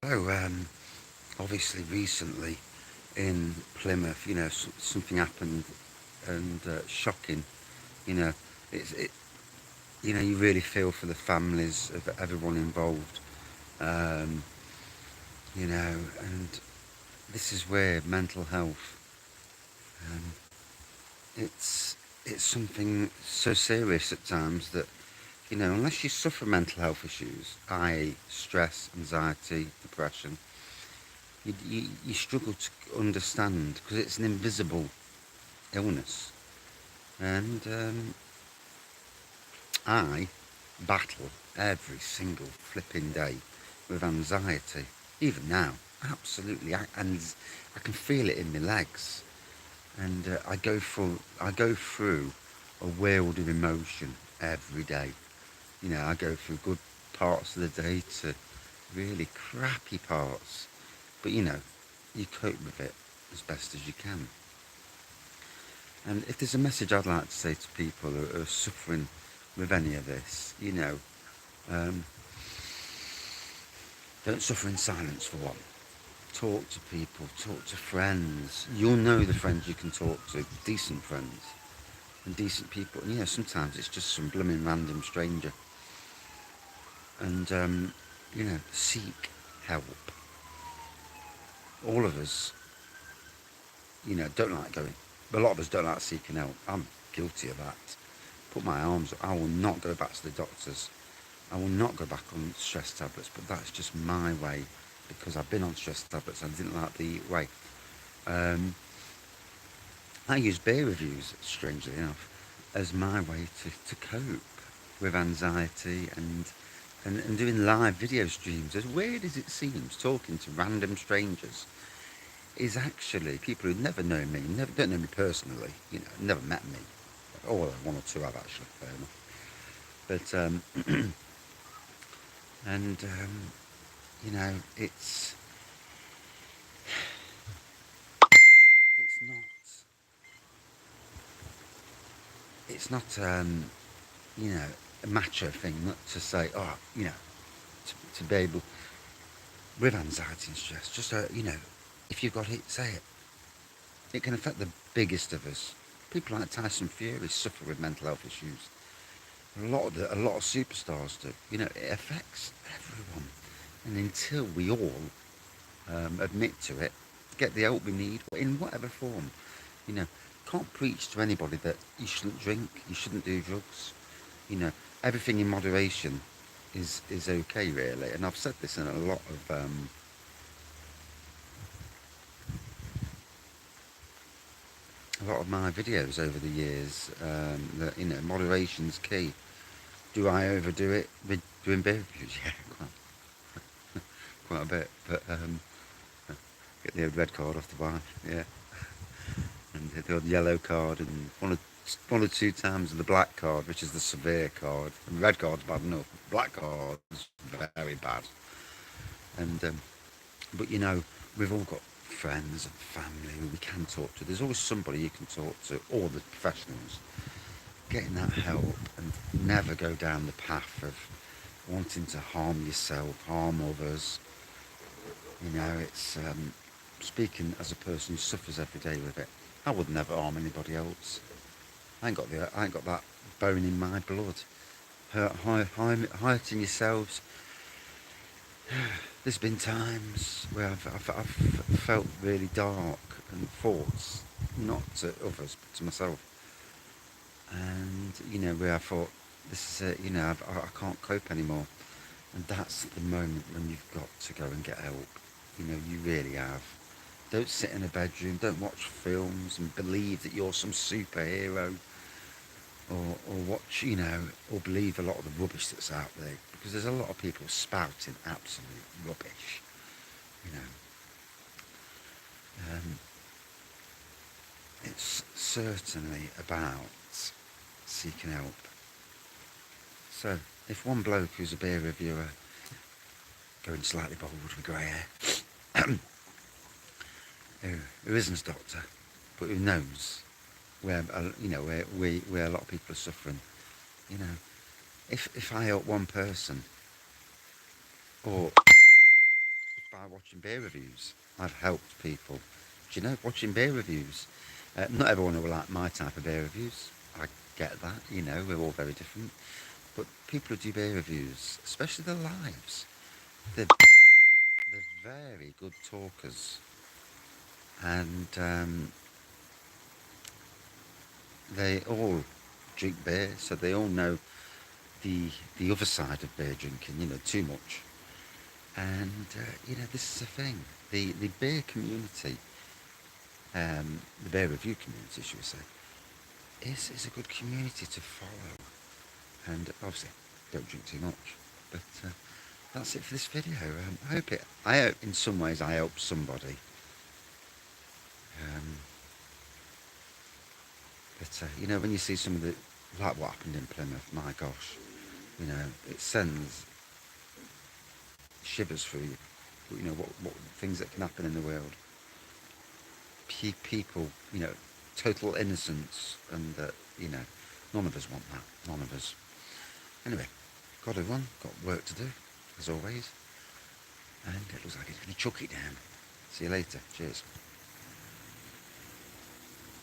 So, obviously, recently in Plymouth, something happened and shocking. You know, it. You really feel for the families of everyone involved. Um, and this is where mental health. Um, it's it's something so serious at times that unless you suffer mental health issues, i.e., stress, anxiety, depression, you struggle to understand because it's an invisible illness. And I battle every single flipping day with anxiety, even now. Absolutely, and I can feel it in my legs. And I go through a world of emotion every day. I go through good parts of the day to really crappy parts. But you cope with it as best as you can. And if there's a message I'd like to say to people who are suffering with any of this, um, don't suffer in silence for one. Talk to people, talk to friends. You'll know the friends you can talk to, decent friends and decent people. And sometimes it's just some blooming random stranger. And, seek help. All of us, don't like going. A lot of us don't like seeking help. I'm guilty of that. Put my arms up. I will not go back to the doctors. I will not go back on stress tablets, but that's just my way because I've been on stress tablets and I didn't like the way. Um, I use beer reviews, strangely enough, as my way to cope with anxiety and doing live video streams. As weird as it seems, talking to random strangers is actually people who never know me, never don't know me personally, never met me. Or one or two have actually, fair enough. But and it's not it's not you know a macho thing not to say to be able with anxiety and stress just if you've got it, say it. It can affect the biggest of us. People like Tyson Fury suffer with mental health issues. A lot of superstars do. It affects everyone, and until we all admit to it, get the help we need in whatever form. You know, can't preach to anybody that you shouldn't drink, you shouldn't do drugs. You know, everything in moderation is okay, really. And I've said this in a lot of my videos over the years. That moderation's key. Do I overdo it with doing beer reviews? Yeah, quite a bit. But get the old red card off the bar. Yeah, and the old yellow card, and one or two times the black card, which is the severe card. And red card's bad enough. Black card's very bad. And but we've all got friends and family who we can talk to. There's always somebody you can talk to, or the professionals. Getting that help and never go down the path of wanting to harm yourself, harm others. It's speaking as a person who suffers every day with it. I would never harm anybody else. I ain't got that bone in my blood. Hurting yourselves. There's been times where I've felt really dark and thoughts, not to others but to myself. And where I thought, this is it. I can't cope anymore. And that's the moment when you've got to go and get help. You really have. Don't sit in a bedroom, don't watch films and believe that you're some superhero, or watch, or believe a lot of the rubbish that's out there, because there's a lot of people spouting absolute rubbish. You know, um, it's certainly about seeking help. So, if one bloke who's a beer reviewer, going slightly bold with grey hair, who isn't a doctor, but who knows where a lot of people are suffering. You know, if I help one person, or by watching beer reviews. I've helped people, do you know, watching beer reviews. Not everyone will like my type of beer reviews. I get that, you know, we're all very different. But people who do beer reviews, especially the lives, they're very good talkers. And they all drink beer, so they all know the other side of beer drinking, you know, too much. And you know, this is a thing. The beer community, the beer review community, should we say, is a good community to follow. And obviously, don't drink too much. But that's it for this video. I hope, in some ways, I help somebody. Um, but you know, when you see some of the, like what happened in Plymouth, my gosh, you know, it sends shivers through you. You know what things that can happen in the world. People, you know, total innocence, and you know, none of us want that. None of us. Anyway, got to run. Got work to do, as always. And it looks like it's going to chuck it down. See you later. Cheers.